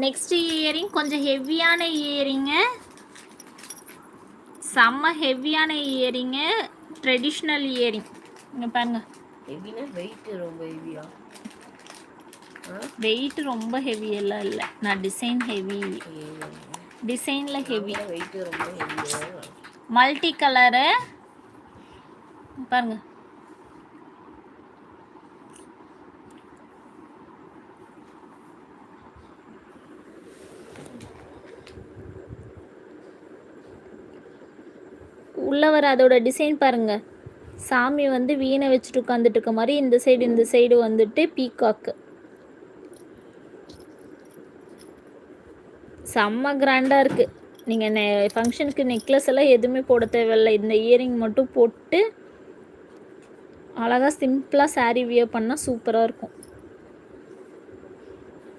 Next earring கொஞ்சம் ஹெவியான earring, செம்ம ஹெவியான இயரிங்கு, ட்ரெடிஷ்னல் இயரிங். இங்கே பாருங்க. ஹெவினா வெயிட் ரொம்ப ஹெவியா? வெயிட் ரொம்ப ஹெவி எல்லாம் இல்லை, நான் டிசைன் ஹெவி, டிசைனில் ஹெவி. வெயிட் ரொம்ப ஹெவியா? மல்டி கலரு பாருங்க. உள்ள வர அதோட டிசைன் பாருங்க. சாமி வந்து வீணை வச்சுட்டு உட்காந்துட்டு இருக்க மாதிரி, இந்த சைடு வந்துட்டு பீகாக்கு. செம்ம கிராண்டாக இருக்குது. நீங்கள் ஃபங்க்ஷனுக்கு நெக்லஸ் எல்லாம் எதுவுமே போட தேவையில்லை, இந்த இயரிங் மட்டும் போட்டு அழகாக சிம்பிளாக சாரீ வியர் பண்ணால் சூப்பராக இருக்கும்.